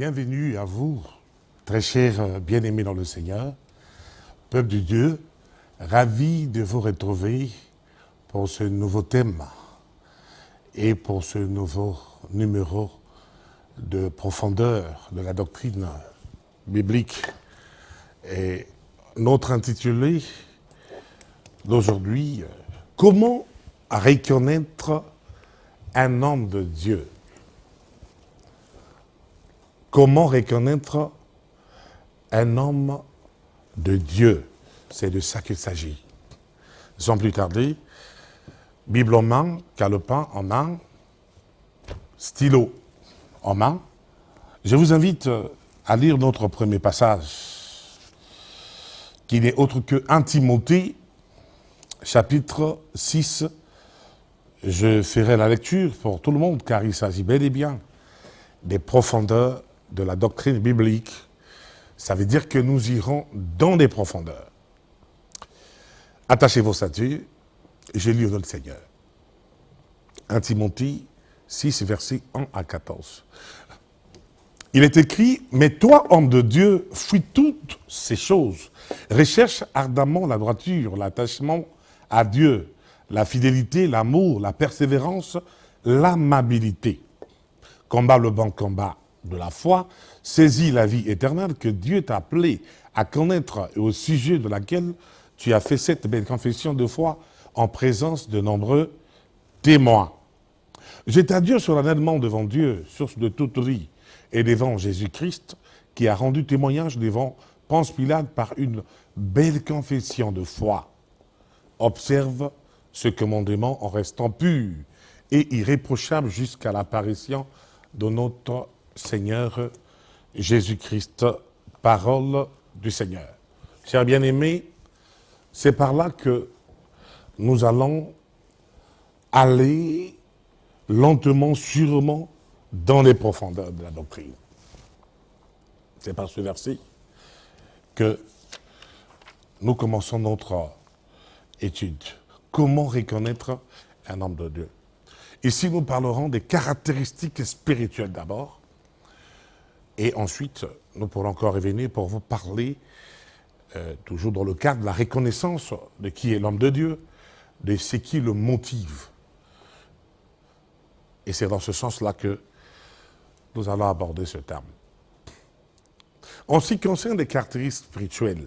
Bienvenue à vous, très chers bien-aimés dans le Seigneur, peuple de Dieu, ravi de vous retrouver pour ce nouveau thème et pour ce nouveau numéro de profondeur de la doctrine biblique. Et notre intitulé d'aujourd'hui, comment reconnaître un homme de Dieu? Comment reconnaître un homme de Dieu? C'est de ça qu'il s'agit. Sans plus tarder, Bible en main, calepin en main, stylo en main. Je vous invite à lire notre premier passage, qui n'est autre que 1 Timothée, chapitre 6. Je ferai la lecture pour tout le monde, car il s'agit bel et bien des profondeurs de la doctrine biblique. Ça veut dire que nous irons dans des profondeurs. Attachez vos ceintures, j'ai lu au nom du Seigneur. 1 Timothée 6, versets 1 à 14. Il est écrit, « Mais toi, homme de Dieu, fuis toutes ces choses. Recherche ardemment la droiture, l'attachement à Dieu, la fidélité, l'amour, la persévérance, l'amabilité. Combat le bon combat de la foi, saisis la vie éternelle que Dieu t'a appelé à connaître et au sujet de laquelle tu as fait cette belle confession de foi en présence de nombreux témoins. Je t'adjure solennellement devant Dieu, source de toute vie, et devant Jésus-Christ, qui a rendu témoignage devant Ponce Pilate par une belle confession de foi. Observe ce commandement en restant pur et irréprochable jusqu'à l'apparition de notre Seigneur Jésus-Christ, parole du Seigneur. » Chers bien-aimés, c'est par là que nous allons aller lentement, sûrement, dans les profondeurs de la doctrine. C'est par ce verset que nous commençons notre étude. Comment reconnaître un homme de Dieu? Ici, nous parlerons des caractéristiques spirituelles d'abord, et ensuite, nous pourrons encore revenir pour vous parler, toujours dans le cadre de la reconnaissance de qui est l'homme de Dieu, de ce qui le motive. Et c'est dans ce sens-là que nous allons aborder ce terme. En ce qui concerne les caractéristiques spirituelles,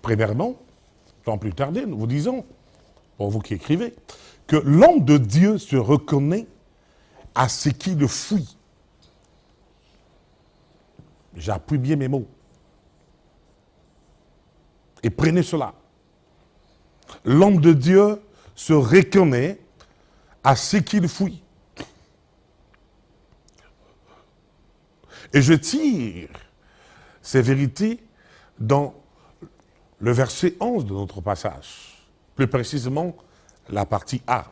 premièrement, sans plus tarder, nous vous disons, pour vous qui écrivez, que l'homme de Dieu se reconnaît à ce qui le fuit. J'appuie bien mes mots. Et prenez cela. L'homme de Dieu se reconnaît à ce qu'il fuit. Et je tire ces vérités dans le verset 11 de notre passage. Plus précisément, la partie A.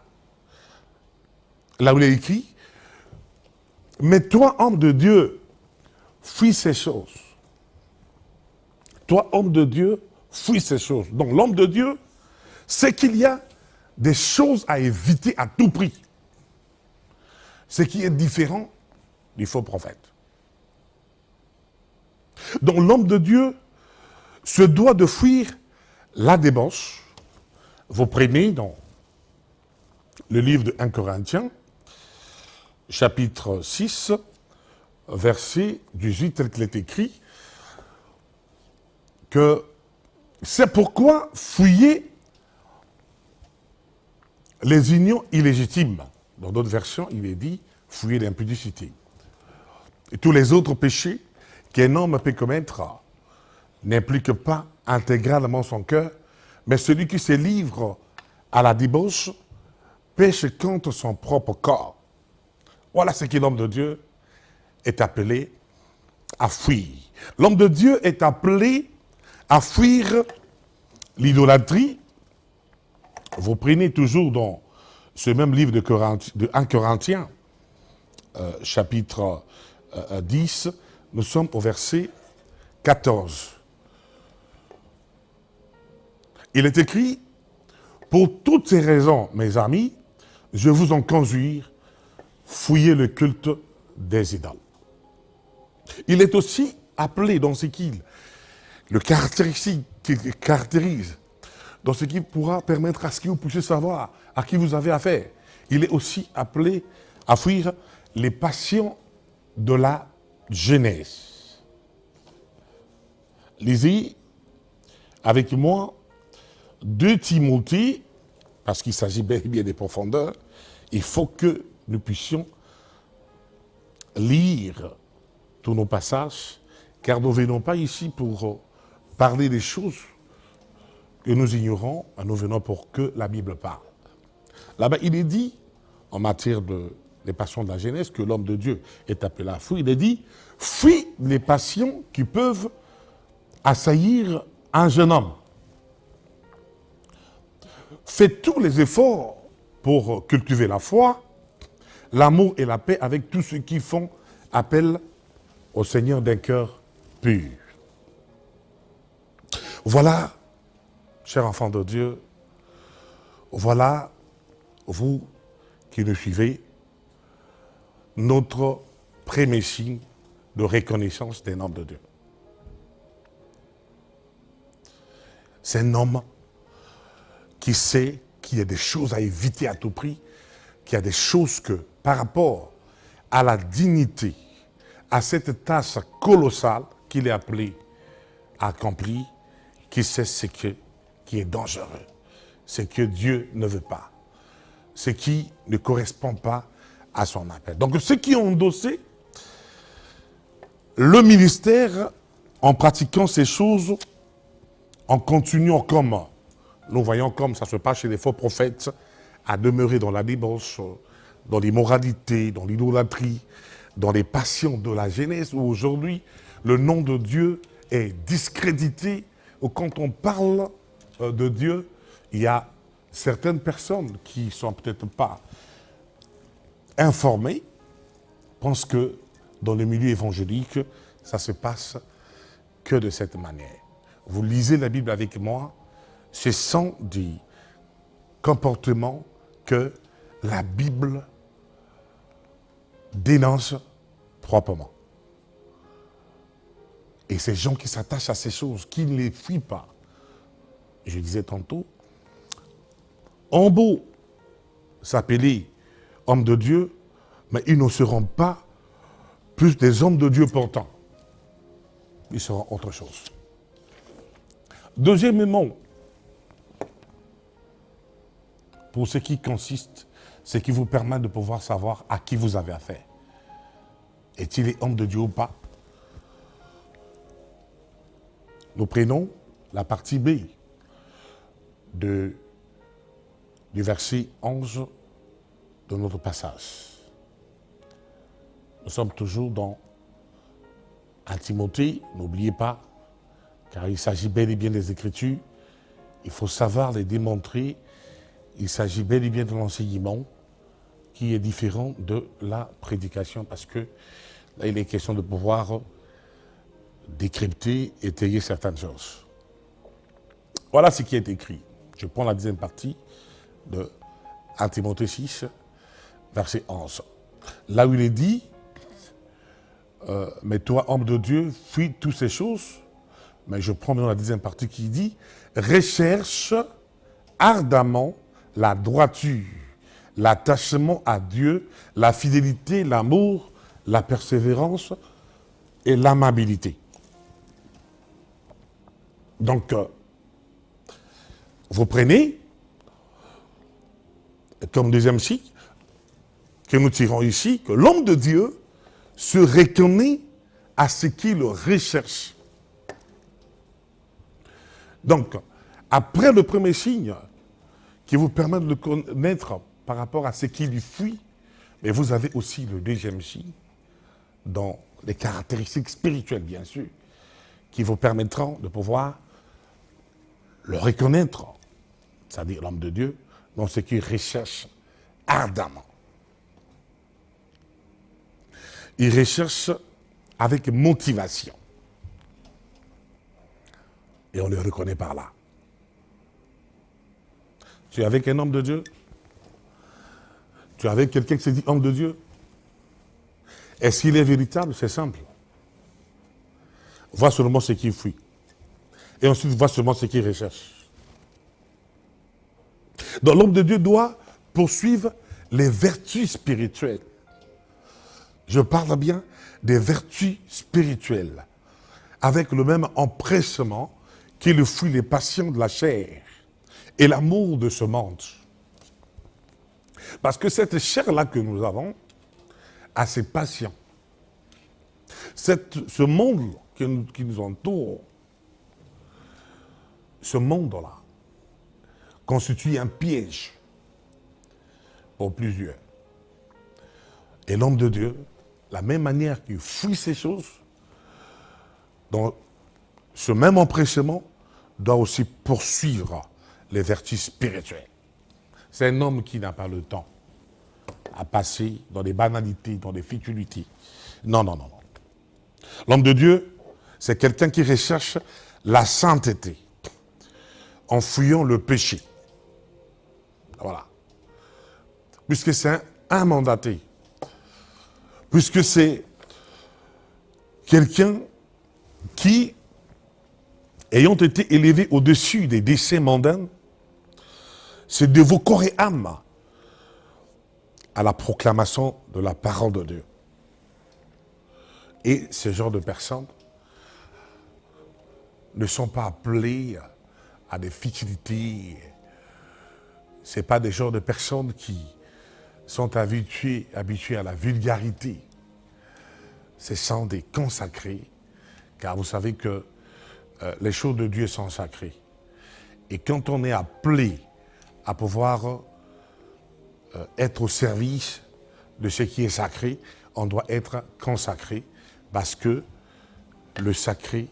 Là où il est écrit, « Mais toi, homme de Dieu, fuis ces choses. » Toi, homme de Dieu, fuis ces choses. Donc l'homme de Dieu, c'est qu'il y a des choses à éviter à tout prix. Ce qui est différent du faux prophète. Donc l'homme de Dieu se doit de fuir la débauche. Vous prenez dans le livre de 1 Corinthiens, chapitre 6, verset 18, tel qu'il est écrit, que c'est pourquoi fuyez les unions illégitimes. Dans d'autres versions, il est dit fuyez l'impudicité. Et tous les autres péchés qu'un homme peut commettre n'impliquent pas intégralement son cœur, mais celui qui se livre à la débauche pêche contre son propre corps. Voilà ce que l'homme de Dieu est appelé à fuir. L'homme de Dieu est appelé à fuir l'idolâtrie. Vous prenez toujours dans ce même livre de 1 Corinthiens, chapitre 10, nous sommes au verset 14. Il est écrit, « Pour toutes ces raisons, mes amis, je vous en conjure, fuyez le culte des idoles. » Il est aussi appelé dans ce qu'il le caractéristique qui caractérise, dans ce qui pourra permettre à ce que vous puissiez savoir à qui vous avez affaire. Il est aussi appelé à fuir les passions de la jeunesse. Lisez avec moi 2 Timothée, parce qu'il s'agit bel et bien des profondeurs. Il faut que nous puissions lire tous nos passages, car nous ne venons pas ici pour parler des choses que nous ignorons, nous venons pour que la Bible parle. Là-bas, il est dit, en matière des passions de la jeunesse, que l'homme de Dieu est appelé à fuir. Il est dit, fuis les passions qui peuvent assaillir un jeune homme. Fais tous les efforts pour cultiver la foi, l'amour et la paix avec tous ceux qui font appel au Seigneur d'un cœur pur. Voilà, chers enfants de Dieu, voilà, vous qui nous suivez, notre premier signe de reconnaissance d'un homme de Dieu. C'est un homme qui sait qu'il y a des choses à éviter à tout prix, qu'il y a des choses que, par rapport à la dignité, à cette tâche colossale qu'il est appelé à accomplir, qui sait ce qui est dangereux, ce que Dieu ne veut pas, ce qui ne correspond pas à son appel. Donc ceux qui ont endossé le ministère en pratiquant ces choses, en continuant comme nous voyons comme ça se passe chez les faux prophètes, à demeurer dans la débauche, dans l'immoralité, dans l'idolâtrie, dans les passions de la jeunesse, où aujourd'hui le nom de Dieu est discrédité, où quand on parle de Dieu, il y a certaines personnes qui ne sont peut-être pas informées, pensent que dans le milieu évangélique, ça se passe que de cette manière. Vous lisez la Bible avec moi, ce sont des comportements que la Bible dénonce proprement. Et ces gens qui s'attachent à ces choses, qui ne les fuient pas, je disais tantôt, ont beau s'appeler hommes de Dieu, mais ils ne seront pas plus des hommes de Dieu pourtant. Ils seront autre chose. Deuxièmement, pour ce qui consiste, ce qui vous permet de pouvoir savoir à qui vous avez affaire. Est-il homme de Dieu ou pas? Nous prenons la partie B du verset 11 de notre passage. Nous sommes toujours dans 1 Timothée, n'oubliez pas, car il s'agit bel et bien des Écritures, il faut savoir les démontrer, il s'agit bel et bien de l'enseignement qui est différent de la prédication, parce que là, il est question de pouvoir décrypter, étayer certaines choses. Voilà ce qui est écrit. Je prends la deuxième partie de 1 Timothée 6, verset 11. Là où il est dit, mais toi, homme de Dieu, fuis toutes ces choses. Mais je prends maintenant la deuxième partie qui dit, recherche ardemment la droiture, l'attachement à Dieu, la fidélité, l'amour, la persévérance et l'amabilité. Donc, vous prenez comme deuxième cycle que nous tirons ici, que l'homme de Dieu se reconnaît à ce qu'il recherche. Donc, après le premier signe qui vous permet de le connaître par rapport à ce qui lui fuit, mais vous avez aussi le deuxième signe, dans les caractéristiques spirituelles, bien sûr, qui vous permettront de pouvoir le reconnaître, c'est-à-dire l'homme de Dieu, dans ce qu'il recherche ardemment. Il recherche avec motivation. Et on le reconnaît par là. Tu es avec un homme de Dieu? Tu es avec quelqu'un qui se dit homme de Dieu? Est-ce qu'il est véritable? C'est simple. voit seulement ce qu'il fuit. Et ensuite voit seulement ce qu'il recherche. Donc l'homme de Dieu doit poursuivre les vertus spirituelles. Je parle bien des vertus spirituelles, avec le même empressement qu'il fuit les passions de la chair et l'amour de ce monde. Parce que cette chair-là que nous avons a ses passions. Ce monde qui nous entoure, ce monde-là, constitue un piège pour plusieurs. Et l'homme de Dieu, la même manière qu'il fuit ces choses, dans ce même empressement, doit aussi poursuivre les vertus spirituelles. C'est un homme qui n'a pas le temps à passer dans des banalités, dans des futilités. Non, non, non, non. L'homme de Dieu, c'est quelqu'un qui recherche la sainteté en fuyant le péché. Voilà. Puisque c'est un mandaté. Puisque c'est quelqu'un qui, ayant été élevé au-dessus des décès mondains, se dévoue corps et âme à la proclamation de la parole de Dieu. Et ce genre de personnes ne sont pas appelées à des futilités. Ce n'est pas des genres de personnes qui sont habituées à la vulgarité. Ce sont des consacrés, car vous savez que les choses de Dieu sont sacrées. Et quand on est appelé à pouvoir être au service de ce qui est sacré, on doit être consacré, parce que le sacré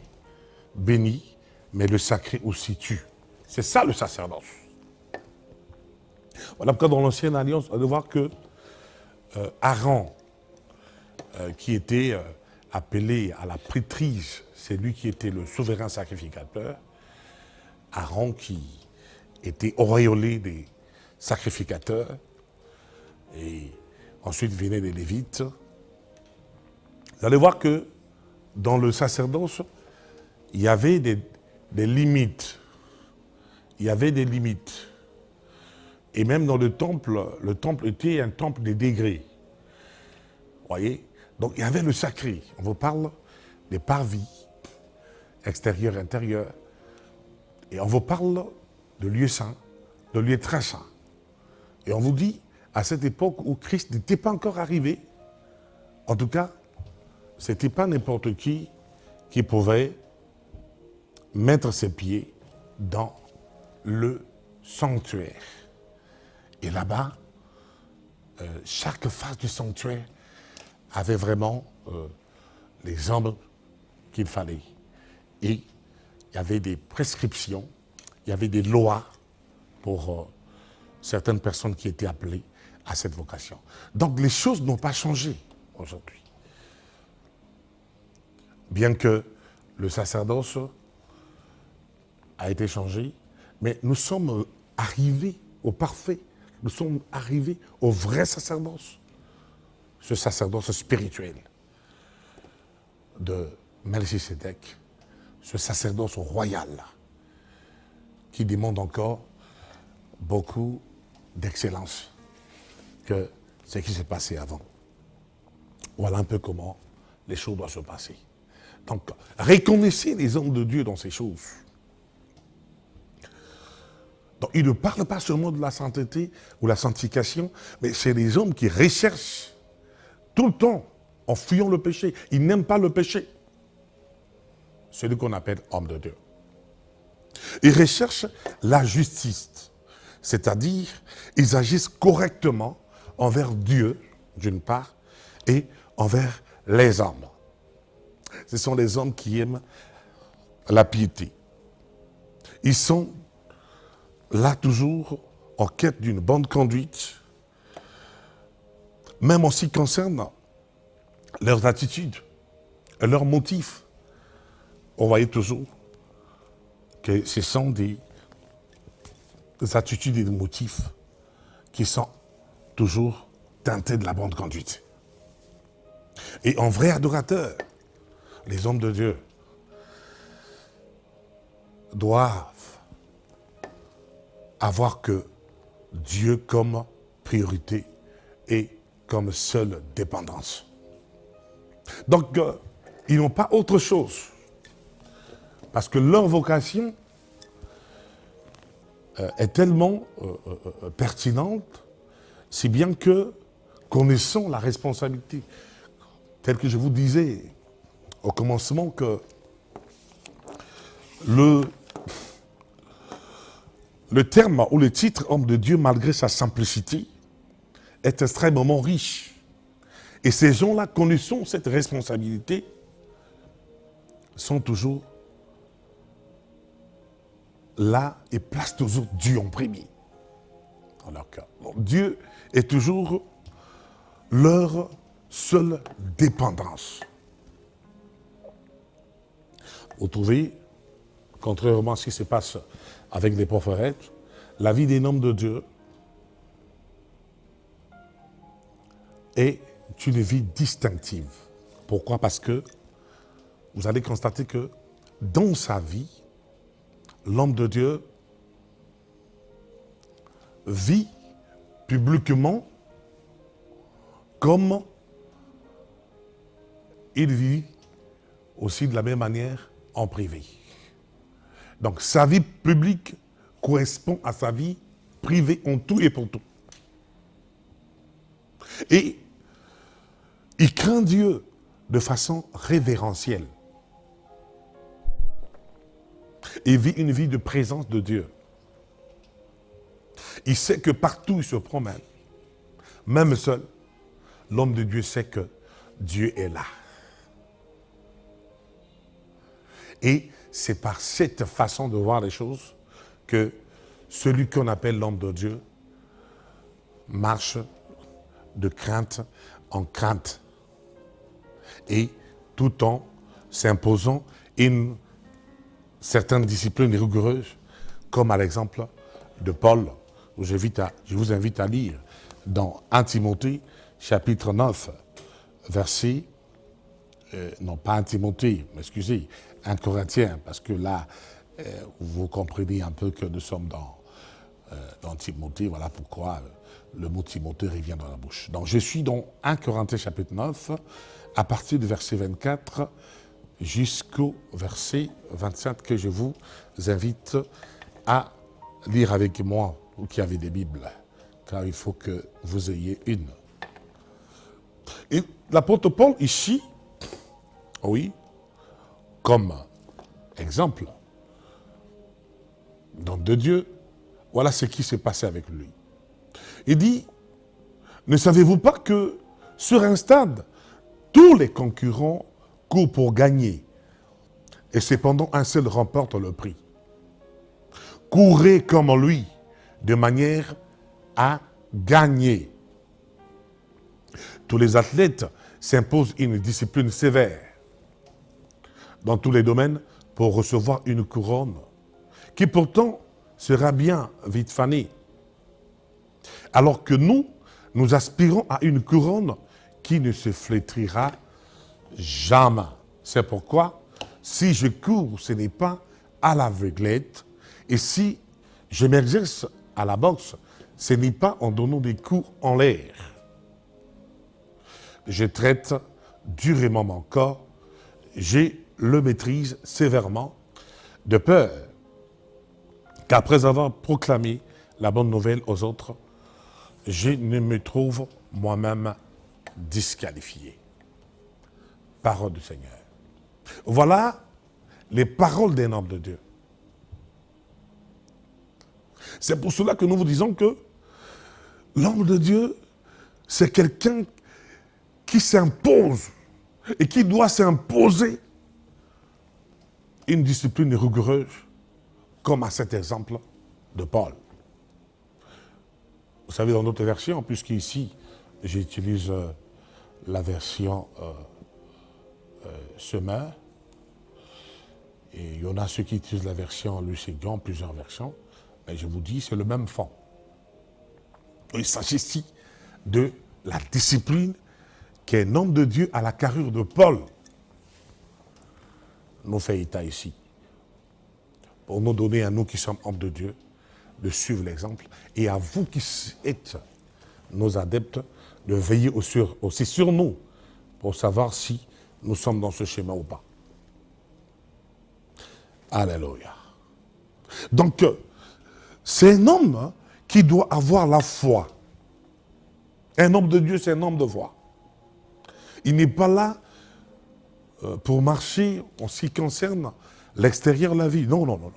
bénit, mais le sacré aussi tue. C'est ça le sacerdoce. Voilà pourquoi dans l'Ancienne Alliance, on va voir que Aaron, qui était appelé à la prêtrise, c'est lui qui était le souverain sacrificateur. Aaron qui était auréolé des sacrificateurs, et ensuite venaient les Lévites. Vous allez voir que dans le sacerdoce, il y avait des limites. Il y avait des limites. Et même dans le temple était un temple des degrés. Vous voyez? Donc il y avait le sacré. On vous parle des parvis, extérieur, intérieur. Et on vous parle de lieux saints, de lieux très saints. Et on vous dit, à cette époque où Christ n'était pas encore arrivé, en tout cas, ce n'était pas n'importe qui pouvait mettre ses pieds dans le sanctuaire. Et là-bas, chaque face du sanctuaire avait vraiment les hommes qu'il fallait. Et il y avait des prescriptions, il y avait des lois pour certaines personnes qui étaient appelées à cette vocation. Donc les choses n'ont pas changé aujourd'hui. Bien que le sacerdoce a été changé, mais nous sommes arrivés au parfait. Nous sommes arrivés au vrai sacerdoce. Ce sacerdoce spirituel de Melchisédek, ce sacerdoce royal qui demande encore beaucoup d'excellence que ce qui s'est passé avant. Voilà un peu comment les choses doivent se passer. Donc, reconnaissez les hommes de Dieu dans ces choses. Donc, il ne parle pas seulement de la sainteté ou la sanctification, mais c'est les hommes qui recherchent tout le temps en fuyant le péché. Ils n'aiment pas le péché. C'est ce qu'on appelle homme de Dieu. Ils recherchent la justice, c'est-à-dire ils agissent correctement envers Dieu, d'une part, et envers les hommes. Ce sont les hommes qui aiment la piété. Ils sont là toujours en quête d'une bonne conduite, même en ce qui concerne leurs attitudes et leurs motifs. On voyait toujours que ce sont des attitudes et des motifs qui sont toujours teintés de la bonne conduite. Et en vrai adorateur, les hommes de Dieu doivent avoir que Dieu comme priorité et comme seule dépendance. Donc, ils n'ont pas autre chose. Parce que leur vocation est tellement pertinente, si bien que connaissons la responsabilité. Tel que je vous disais au commencement que le terme ou le titre homme de Dieu, malgré sa simplicité, est extrêmement riche. Et ces gens-là, connaissant cette responsabilité, sont toujours là et placent toujours Dieu en premier dans leur cœur. Donc, Dieu est toujours leur seule dépendance. Vous trouvez, contrairement à ce qui se passe avec les prophètes, la vie des hommes de Dieu est une vie distinctive. Pourquoi? Parce que vous allez constater que dans sa vie, l'homme de Dieu vit publiquement comme il vit aussi de la même manière en privé. Donc sa vie publique correspond à sa vie privée en tout et pour tout. Et il craint Dieu de façon révérentielle. Il vit une vie de présence de Dieu. Il sait que partout où il se promène, même seul, l'homme de Dieu sait que Dieu est là. Et c'est par cette façon de voir les choses que celui qu'on appelle l'homme de Dieu marche de crainte en crainte et tout en s'imposant une certaine discipline rigoureuse, comme à l'exemple de Paul, où je vous invite à lire dans 1 Timothée, chapitre 9, verset, non pas 1 Timothée, mais excusez, 1 Corinthiens, parce que là, vous comprenez un peu que nous sommes dans Timothée, voilà pourquoi le mot Timothée revient dans la bouche. Donc je suis dans 1 Corinthiens chapitre 9, à partir du verset 24 jusqu'au verset 27, que je vous invite à lire avec moi, vous qui avez des Bibles, car il faut que vous ayez une. Et l'apôtre Paul ici, oui, comme exemple, donc de Dieu, voilà ce qui s'est passé avec lui. Il dit, ne savez-vous pas que sur un stade, tous les concurrents courent pour gagner, et cependant un seul remporte le prix. Courez comme lui, de manière à gagner. Tous les athlètes s'imposent une discipline sévère dans tous les domaines pour recevoir une couronne qui pourtant sera bien vite fanée. Alors que nous aspirons à une couronne qui ne se flétrira jamais. C'est pourquoi, si je cours, ce n'est pas à l'aveuglette, et si je m'exerce à la boxe, ce n'est pas en donnant des coups en l'air. Je traite durement mon corps, je le maîtrise sévèrement, de peur qu'après avoir proclamé la bonne nouvelle aux autres, je ne me trouve moi-même disqualifié. Parole du Seigneur. Voilà les paroles d'un homme de Dieu. C'est pour cela que nous vous disons que l'homme de Dieu, c'est quelqu'un qui s'impose et qui doit s'imposer une discipline rigoureuse, comme à cet exemple de Paul. Vous savez, dans d'autres versions, puisqu'ici, j'utilise la version Semeur, et il y en a ceux qui utilisent la version Lucigan, plusieurs versions, mais je vous dis, c'est le même fond. Il s'agit ici de la discipline qu'un homme de Dieu à la carrure de Paul nous fait état ici. pour nous donner à nous qui sommes hommes de Dieu de suivre l'exemple, et à vous qui êtes nos adeptes de veiller aussi sur nous pour savoir si nous sommes dans ce schéma ou pas. Alléluia. Donc, c'est un homme qui doit avoir la foi. Un homme de Dieu, c'est un homme de foi. Il n'est pas là pour marcher en ce qui concerne l'extérieur de la vie. Non, non, non, non.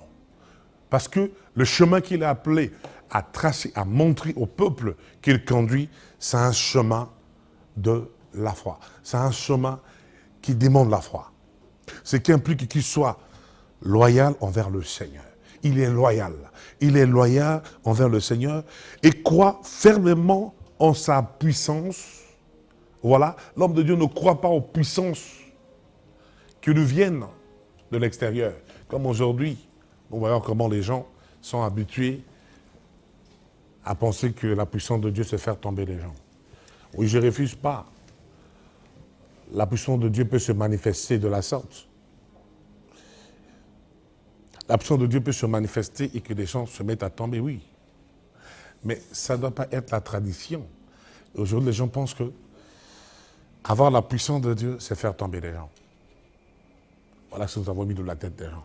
Parce que le chemin qu'il a appelé à tracer, à montrer au peuple qu'il conduit, c'est un chemin de la foi. C'est un chemin qui demande la foi. Ce qui implique qu'il soit loyal envers le Seigneur. Il est loyal. Il est loyal envers le Seigneur et croit fermement en sa puissance. Voilà, l'homme de Dieu ne croit pas aux puissances qui lui viennent de l'extérieur. Comme aujourd'hui, nous voyons comment les gens sont habitués à penser que la puissance de Dieu, c'est faire tomber les gens. Oui, je ne refuse pas. La puissance de Dieu peut se manifester de la sorte. La puissance de Dieu peut se manifester et que les gens se mettent à tomber, oui. Mais ça ne doit pas être la tradition. Aujourd'hui, les gens pensent que avoir la puissance de Dieu, c'est faire tomber les gens. Voilà ce que nous avons mis dans la tête des gens.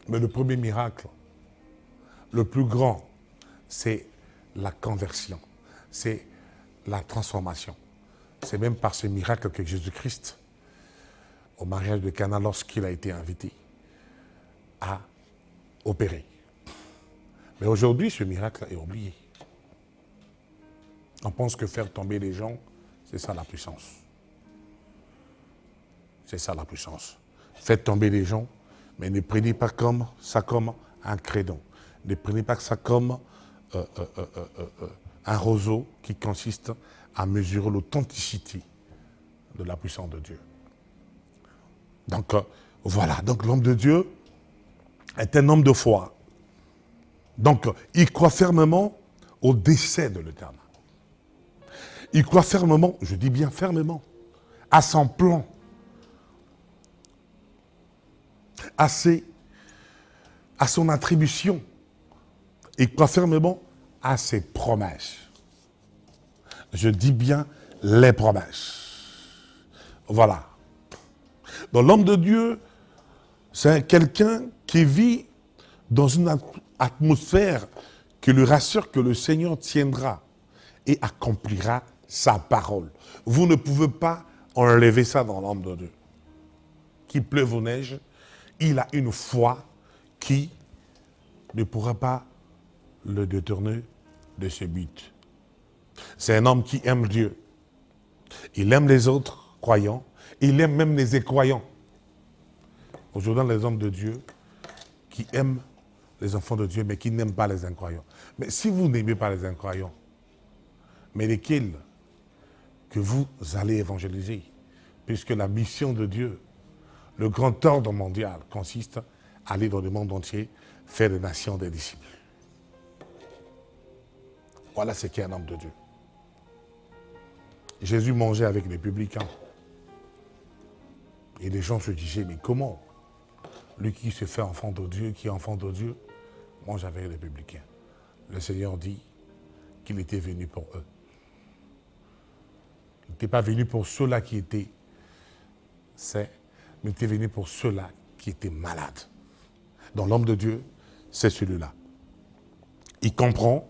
Mais le premier miracle, le plus grand, c'est la conversion. C'est la transformation. C'est même par ce miracle que Jésus-Christ, au mariage de Cana, lorsqu'il a été invité, a opéré. Mais aujourd'hui, ce miracle est oublié. On pense que faire tomber les gens, c'est ça la puissance. C'est ça la puissance. Faites tomber les gens, mais ne prenez pas ça comme un credo. Ne prenez pas ça comme un roseau qui consiste à mesurer l'authenticité de la puissance de Dieu. Donc, voilà. Donc, l'homme de Dieu est un homme de foi. Donc, il croit fermement au décès de l'Éternel. Il croit fermement, je dis bien fermement, à son plan, à son attribution. Il croit fermement à ses promesses. Je dis bien les promesses. Voilà. Donc l'homme de Dieu, c'est quelqu'un qui vit dans une atmosphère qui lui rassure que le Seigneur tiendra et accomplira sa parole. Vous ne pouvez pas enlever ça dans l'homme de Dieu. Qu'il pleuve ou neige, il a une foi qui ne pourra pas le détourner de ce but. C'est un homme qui aime Dieu. Il aime les autres croyants. Il aime même les incroyants. Aujourd'hui, les hommes de Dieu qui aiment les enfants de Dieu, mais qui n'aiment pas les incroyants. Mais si vous n'aimez pas les incroyants, mais lesquels que vous allez évangéliser? Puisque la mission de Dieu, le grand ordre mondial, consiste à aller dans le monde entier, faire des nations des disciples. Voilà ce qu'est un homme de Dieu. Jésus mangeait avec les publicains. Et les gens se disaient, mais comment lui qui se fait enfant de Dieu, qui est enfant de Dieu, mange avec les publicains? Le Seigneur dit qu'il était venu pour eux. Il n'était pas venu pour ceux-là qui étaient sains, mais il était venu pour ceux-là qui étaient malades. Donc l'homme de Dieu, c'est celui-là. Il comprend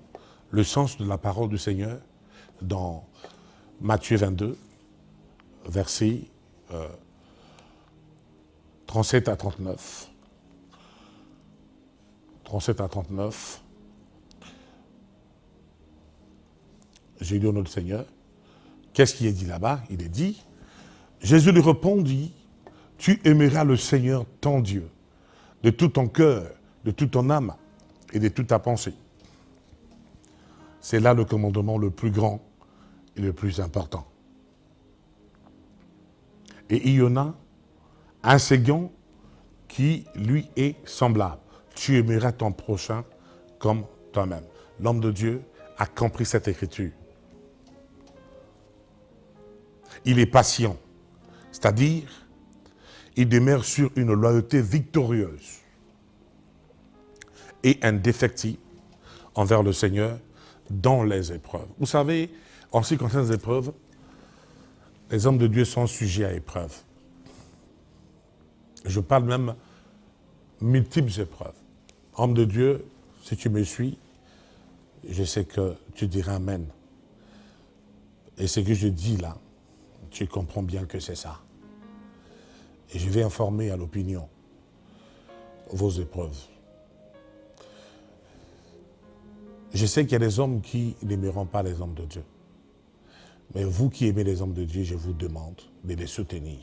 le sens de la parole du Seigneur dans Matthieu 22, versets 37 à 39. 37 à 39. J'ai lu au nom du Seigneur. Qu'est-ce qui est dit là-bas? Il est dit, Jésus lui répondit, tu aimeras le Seigneur ton Dieu, de tout ton cœur, de toute ton âme et de toute ta pensée. C'est là le commandement le plus grand et le plus important. Et il y en a un second qui lui est semblable. Tu aimeras ton prochain comme toi-même. L'homme de Dieu a compris cette écriture. Il est patient, c'est-à-dire, il demeure sur une loyauté victorieuse et indéfectible envers le Seigneur dans les épreuves. Vous savez, en ce qui concerne les épreuves, les hommes de Dieu sont sujets à épreuves. Je parle même multiples épreuves. Homme de Dieu, si tu me suis, je sais que tu diras Amen. Et ce que je dis là, tu comprends bien que c'est ça. Et je vais informer à l'opinion vos épreuves. Je sais qu'il y a des hommes qui n'aimeront pas les hommes de Dieu. Mais vous qui aimez les hommes de Dieu, je vous demande de les soutenir.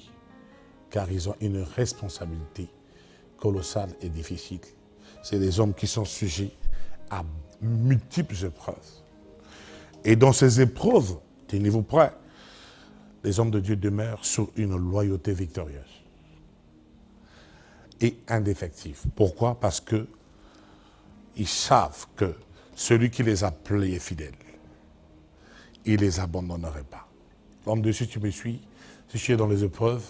Car ils ont une responsabilité colossale et difficile. C'est des hommes qui sont sujets à multiples épreuves. Et dans ces épreuves, tenez-vous prêts, les hommes de Dieu demeurent sur une loyauté victorieuse et indéfectible. Pourquoi? Parce que ils savent que celui qui les a appelés est fidèle. Il ne les abandonnerait pas. L'homme de Dieu, si tu me suis, si tu es dans les épreuves,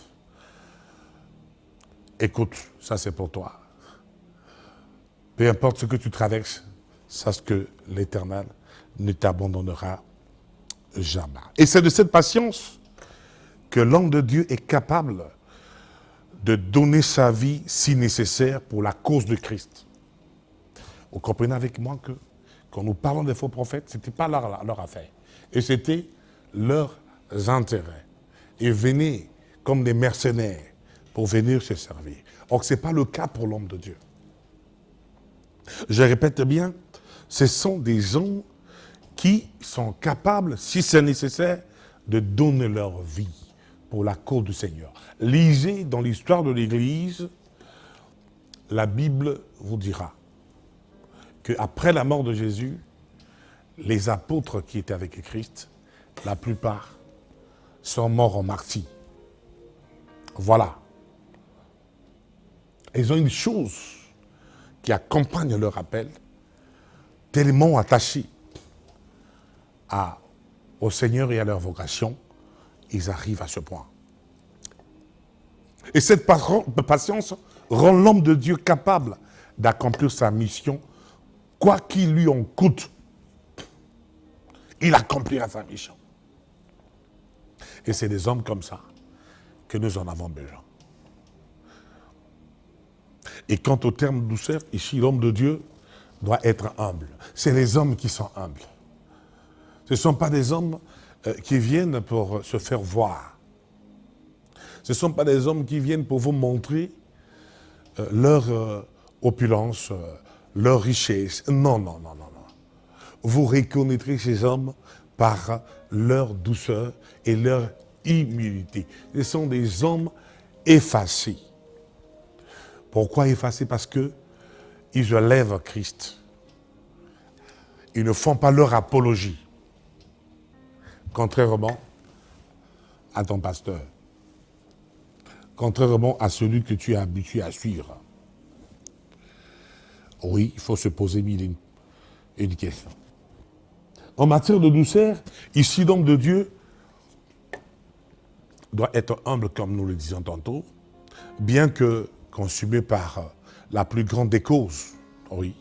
écoute, ça c'est pour toi. Peu importe ce que tu traverses, sache que l'Éternel ne t'abandonnera jamais. Et c'est de cette patience que l'homme de Dieu est capable de donner sa vie si nécessaire pour la cause de Christ. Vous comprenez avec moi que quand nous parlons des faux prophètes, ce n'était pas leur affaire. Et c'était leurs intérêts. Ils venaient comme des mercenaires pour venir se servir. Or, ce n'est pas le cas pour l'homme de Dieu. Je répète bien, ce sont des gens qui sont capables, si c'est nécessaire, de donner leur vie pour la cause du Seigneur. Lisez dans l'histoire de l'Église, la Bible vous dira qu'après la mort de Jésus, les apôtres qui étaient avec Christ, la plupart sont morts en martyrs. Voilà. Ils ont une chose qui accompagne leur appel, tellement attachés au Seigneur et à leur vocation, ils arrivent à ce point. Et cette patience rend l'homme de Dieu capable d'accomplir sa mission, quoi qu'il lui en coûte. Il accomplira sa mission. Et c'est des hommes comme ça que nous en avons besoin. Et quant au terme douceur, ici, l'homme de Dieu doit être humble. C'est les hommes qui sont humbles. Ce ne sont pas des hommes qui viennent pour se faire voir. Ce ne sont pas des hommes qui viennent pour vous montrer leur opulence, leur richesse. Non, non, non, non, non. Vous reconnaîtrez ces hommes par leur douceur et leur humilité. Ce sont des hommes effacés. Pourquoi effacés? Parce que ils élèvent Christ. Ils ne font pas leur apologie. Contrairement à ton pasteur. Contrairement à celui que tu es habitué à suivre. Oui, il faut se poser une question. En matière de douceur, ici l'homme de Dieu doit être humble comme nous le disions tantôt, bien que consumé par la plus grande des causes. Oui,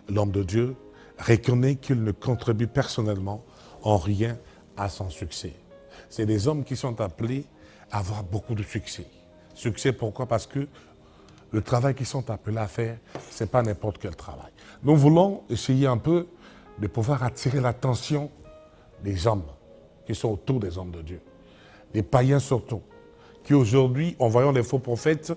l'homme de Dieu reconnaît qu'il ne contribue personnellement en rien à son succès. C'est des hommes qui sont appelés à avoir beaucoup de succès. Succès, pourquoi? Parce que le travail qu'ils sont appelés à faire, ce n'est pas n'importe quel travail. Nous voulons essayer un peu de pouvoir attirer l'attention des hommes qui sont autour des hommes de Dieu. Des païens surtout, qui aujourd'hui, en voyant les faux prophètes,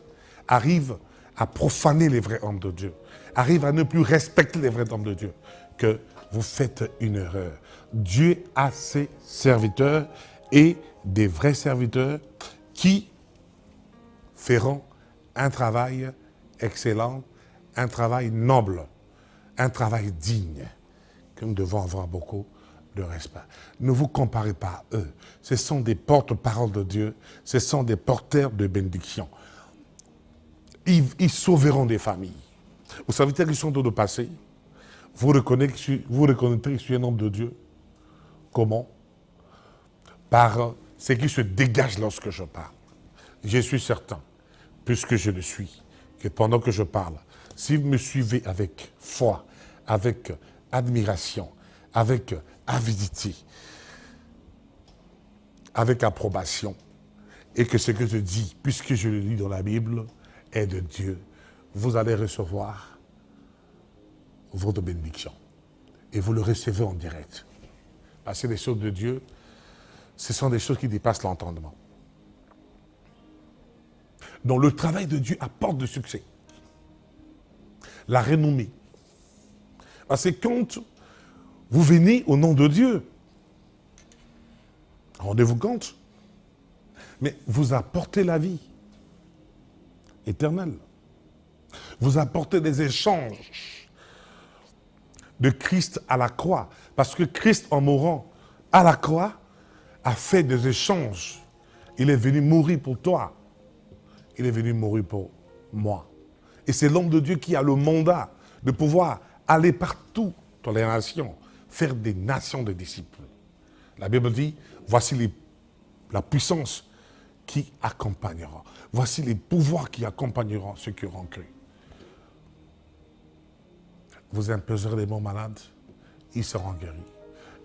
arrivent à profaner les vrais hommes de Dieu, arrivent à ne plus respecter les vrais hommes de Dieu, que vous faites une erreur. Dieu a ses serviteurs et des vrais serviteurs qui feront un travail excellent, un travail noble, un travail digne, que nous devons avoir beaucoup de respect. Ne vous comparez pas à eux. Ce sont des porte-parole de Dieu, ce sont des porteurs de bénédiction. Ils sauveront des familles. Vous savez qu'ils sont dans le passé. Vous reconnaîtrez que je suis un homme de Dieu. Comment? Par ce qui se dégage lorsque je parle. Je suis certain puisque je le suis, que pendant que je parle, si vous me suivez avec foi, avec admiration, avec avidité, avec approbation, et que ce que je dis, puisque je le lis dans la Bible, est de Dieu, vous allez recevoir votre bénédiction. Et vous le recevez en direct. Parce que les choses de Dieu, ce sont des choses qui dépassent l'entendement. Donc le travail de Dieu apporte du succès. La renommée. Parce que quand vous venez au nom de Dieu, rendez-vous compte, mais vous apportez la vie éternelle. Vous apportez des échanges de Christ à la croix. Parce que Christ, en mourant à la croix, a fait des échanges. Il est venu mourir pour toi. Il est venu mourir pour moi. Et c'est l'homme de Dieu qui a le mandat de pouvoir aller partout dans les nations, faire des nations de disciples. La Bible dit, voici la puissance qui accompagnera. Voici les pouvoirs qui accompagneront ceux qui auront cru. Vous imposerez les mots malades, ils seront guéris.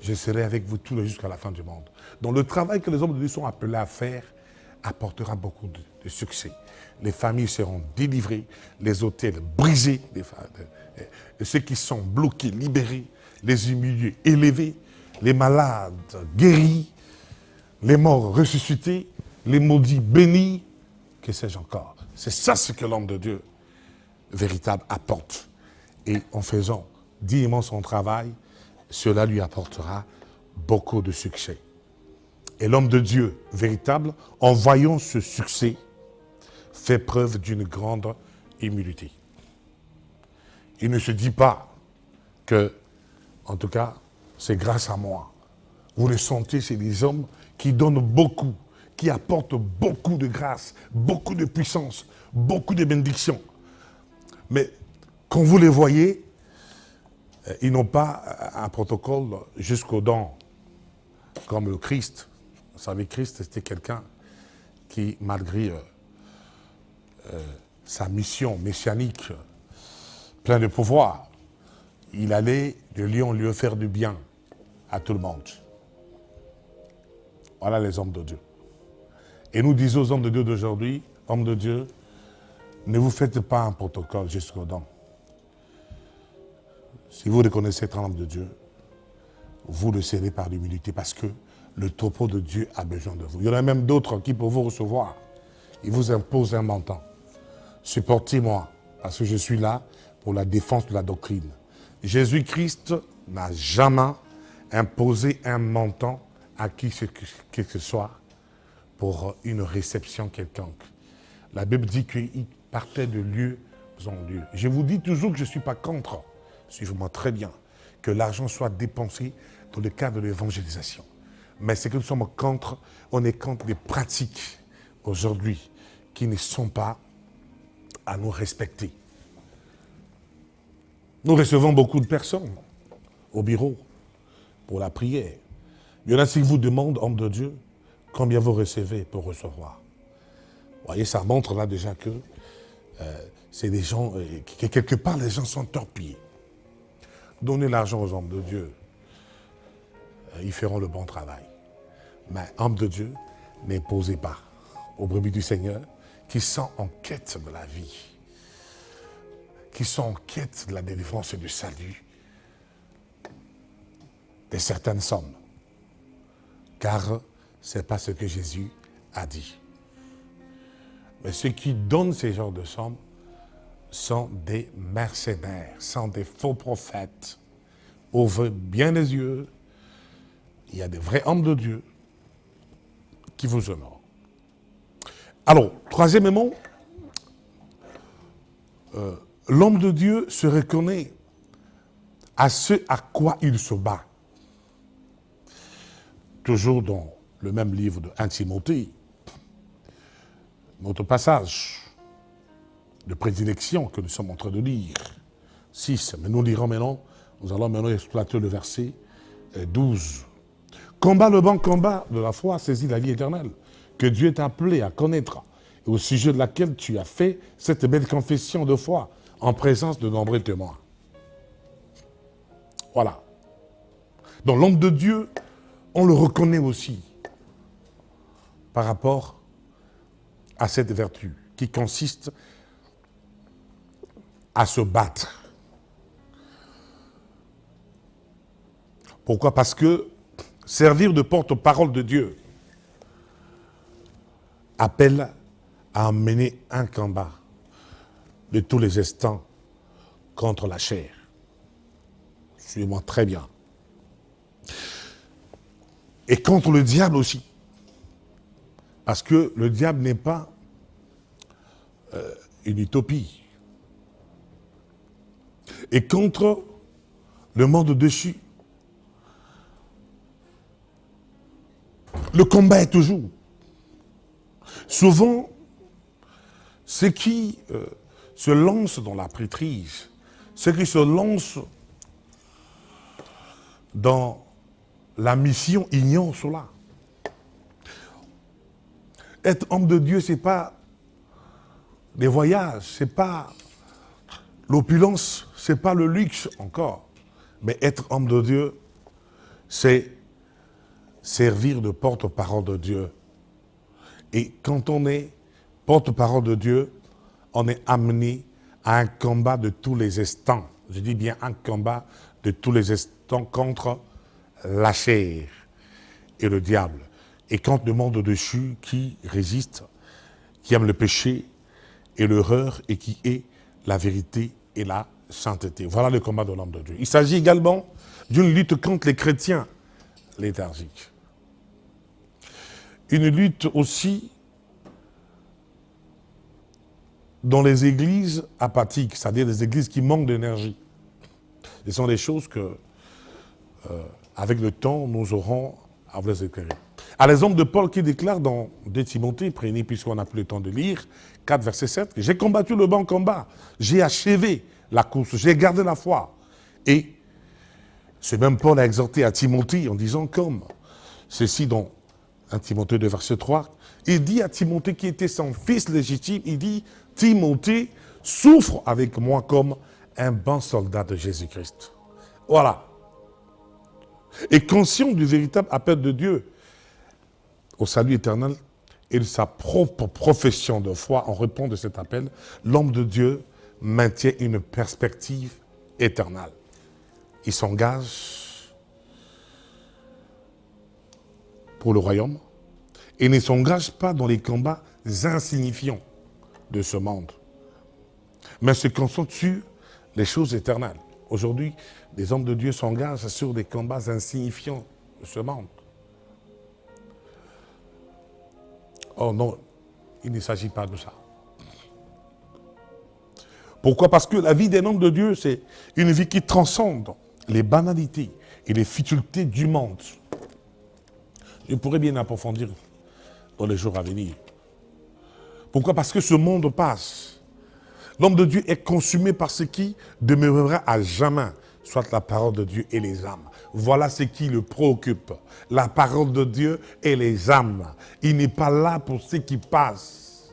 Je serai avec vous tous les jours jusqu'à la fin du monde. Donc le travail que les hommes de Dieu sont appelés à faire apportera beaucoup de succès. Les familles seront délivrées, les hôtels brisés, ceux qui sont bloqués, libérés, les humiliés élevés, les malades guéris, les morts ressuscités, les maudits bénis, que sais-je encore. C'est ça ce que l'homme de Dieu véritable apporte. Et en faisant dignement son travail, cela lui apportera beaucoup de succès. Et l'homme de Dieu véritable, en voyant ce succès, fait preuve d'une grande humilité. Il ne se dit pas que, en tout cas, c'est grâce à moi. Vous le sentez, c'est des hommes qui donnent beaucoup, qui apportent beaucoup de grâce, beaucoup de puissance, beaucoup de bénédictions. Mais quand vous les voyez, ils n'ont pas un protocole jusqu'aux dents, comme le Christ. Vous savez, Christ, c'était quelqu'un qui, malgré sa mission messianique, plein de pouvoir, il allait de lieu en lieu faire du bien à tout le monde. Voilà les hommes de Dieu. Et nous disons aux hommes de Dieu d'aujourd'hui, hommes de Dieu, ne vous faites pas un protocole jusqu'aux dents. Si vous reconnaissez être un homme de Dieu, vous le serez par l'humilité parce que le troupeau de Dieu a besoin de vous. Il y en a même d'autres qui, pour vous recevoir, ils vous imposent un montant. Supportez-moi, parce que je suis là pour la défense de la doctrine. Jésus-Christ n'a jamais imposé un montant à qui que ce soit pour une réception quelconque. La Bible dit qu'il partait de lieu en lieu. Je vous dis toujours que je ne suis pas contre, suivez-moi très bien, que l'argent soit dépensé dans le cadre de l'évangélisation. Mais c'est que nous sommes contre, on est contre des pratiques aujourd'hui qui ne sont pas à nous respecter. Nous recevons beaucoup de personnes au bureau pour la prière. Il y en a qui vous demandent, homme de Dieu, combien vous recevez pour recevoir. Vous voyez, ça montre là déjà que c'est des gens, que quelque part les gens sont torpillés. Donnez l'argent aux hommes de Dieu, ils feront le bon travail. Mais hommes de Dieu, n'imposez pas aux brebis du Seigneur qui sont en quête de la vie, qui sont en quête de la délivrance et du salut, de certaines sommes. Car ce n'est pas ce que Jésus a dit. Mais ceux qui donnent ces genres de sommes sont des mercenaires, sont des faux prophètes. Ouvrez bien les yeux. Il y a des vrais hommes de Dieu qui vous honorent. Alors, troisièmement, l'homme de Dieu se reconnaît à ce à quoi il se bat. Toujours dans le même livre de 1 Timothée, notre passage de prédilection que nous sommes en train de lire, 6, mais nous lirons maintenant, nous allons maintenant exploiter le verset 12. Combat le bon combat de la foi, saisis la vie éternelle, que Dieu est appelé à connaître et au sujet de laquelle tu as fait cette belle confession de foi en présence de nombreux témoins. Voilà. Donc l'homme de Dieu, on le reconnaît aussi par rapport à cette vertu qui consiste à se battre. Pourquoi? Parce que servir de porte-parole de Dieu appelle à mener un combat de tous les instants contre la chair. Suivez-moi très bien. Et contre le diable aussi. Parce que le diable n'est pas une utopie. Et contre le monde déchu. Le combat est toujours. Souvent, ceux qui se lancent dans la prêtrise, ceux qui se lancent dans la mission ignorent cela. Être homme de Dieu, ce n'est pas des voyages, ce n'est pas l'opulence, ce n'est pas le luxe encore. Mais être homme de Dieu, c'est servir de porte-parole de Dieu. Et quand on est porte-parole de Dieu, on est amené à un combat de tous les instants. Je dis bien un combat de tous les instants contre la chair et le diable. Et contre le monde déchu qui résiste, qui aime le péché et l'erreur et qui est la vérité et la sainteté. Voilà le combat de l'homme de Dieu. Il s'agit également d'une lutte contre les chrétiens léthargiques. Une lutte aussi dans les églises apathiques, c'est-à-dire des églises qui manquent d'énergie. Ce sont des choses que, avec le temps, nous aurons à vous les éclairer. À l'exemple de Paul qui déclare dans 2 Timothée, préné puisqu'on n'a plus le temps de lire, 4 verset 7, « J'ai combattu le bon combat, j'ai achevé la course, j'ai gardé la foi. » Et c'est même Paul a exhorté à Timothée en disant comme ceci dans 1 Timothée 2 verset 3, il dit à Timothée qui était son fils légitime, il dit « Timothée, souffre avec moi comme un bon soldat de Jésus-Christ. » Voilà. Et conscient du véritable appel de Dieu au salut éternel et de sa propre profession de foi en réponse de cet appel, l'homme de Dieu maintient une perspective éternelle. Il s'engage pour le royaume et ne s'engage pas dans les combats insignifiants de ce monde, mais se concentre sur les choses éternelles. Aujourd'hui, les hommes de Dieu s'engagent sur des combats insignifiants de ce monde. Oh non, il ne s'agit pas de ça. Pourquoi? Parce que la vie d'un homme de Dieu, c'est une vie qui transcende les banalités et les futilités du monde. Je pourrais bien approfondir dans les jours à venir. Pourquoi? Parce que ce monde passe. L'homme de Dieu est consumé par ce qui demeurera à jamais, soit la parole de Dieu et les âmes. Voilà ce qui le préoccupe. La parole de Dieu et les âmes. Il n'est pas là pour ceux qui passent.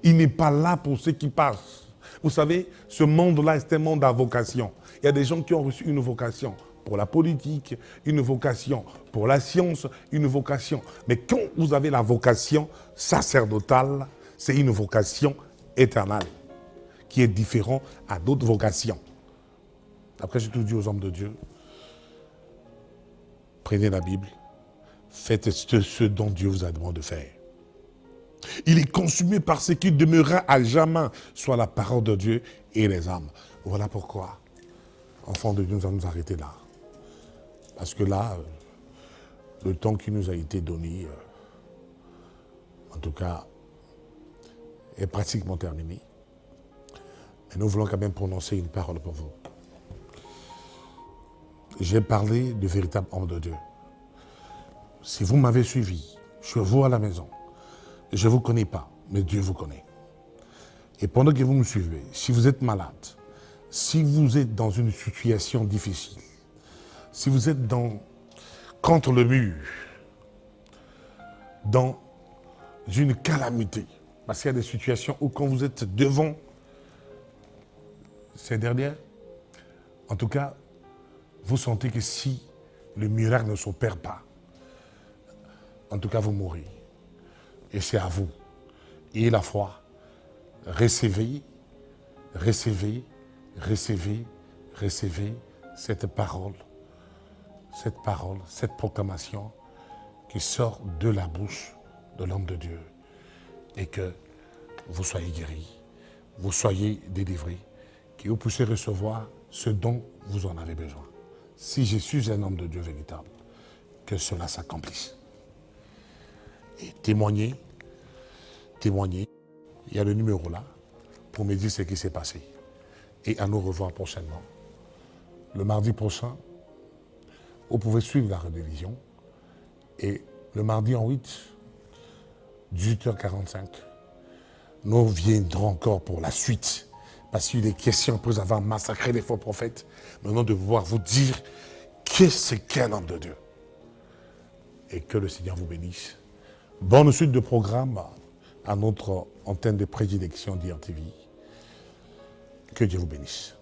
Il n'est pas là pour ceux qui passent. Vous savez, ce monde-là, c'est un monde à vocation. Il y a des gens qui ont reçu une vocation pour la politique, une vocation pour la science, une vocation. Mais quand vous avez la vocation sacerdotale, c'est une vocation éternelle, qui est différente à d'autres vocations. Après, j'ai tout dit aux hommes de Dieu, prenez la Bible, faites ce dont Dieu vous a demandé de faire. Il est consumé par ce qui demeurera à jamais, soit la parole de Dieu et les âmes. Voilà pourquoi, enfants de Dieu, nous allons nous arrêter là. Parce que là, le temps qui nous a été donné, en tout cas, est pratiquement terminé. Mais nous voulons quand même prononcer une parole pour vous. J'ai parlé de véritable homme de Dieu. Si vous m'avez suivi, je vous à la maison, je ne vous connais pas, mais Dieu vous connaît. Et pendant que vous me suivez, si vous êtes malade, si vous êtes dans une situation difficile, si vous êtes contre le mur, dans une calamité, Parce qu'il y a des situations où quand vous êtes devant ces dernières, en tout cas, vous sentez que si le miracle ne s'opère pas, en tout cas, vous mourrez. Et c'est à vous. Ayez la foi. Recevez, recevez, recevez, recevez cette parole, cette proclamation qui sort de la bouche de l'homme de Dieu. Et que vous soyez guéris, vous soyez délivrés, que vous puissiez recevoir ce dont vous en avez besoin. Si je suis un homme de Dieu véritable, que cela s'accomplisse. Et témoignez, témoignez. Il y a le numéro là pour me dire ce qui s'est passé. Et à nous revoir prochainement. Le mardi prochain, vous pouvez suivre la rediffusion. Et le mardi en 8, 18h45, nous viendrons encore pour la suite. Parce qu'il est question, après avoir massacré les faux prophètes, maintenant de pouvoir vous dire qu'est-ce qu'un homme de Dieu. Et que le Seigneur vous bénisse. Bonne suite de programme à notre antenne de prédilection d'IRTV. Que Dieu vous bénisse.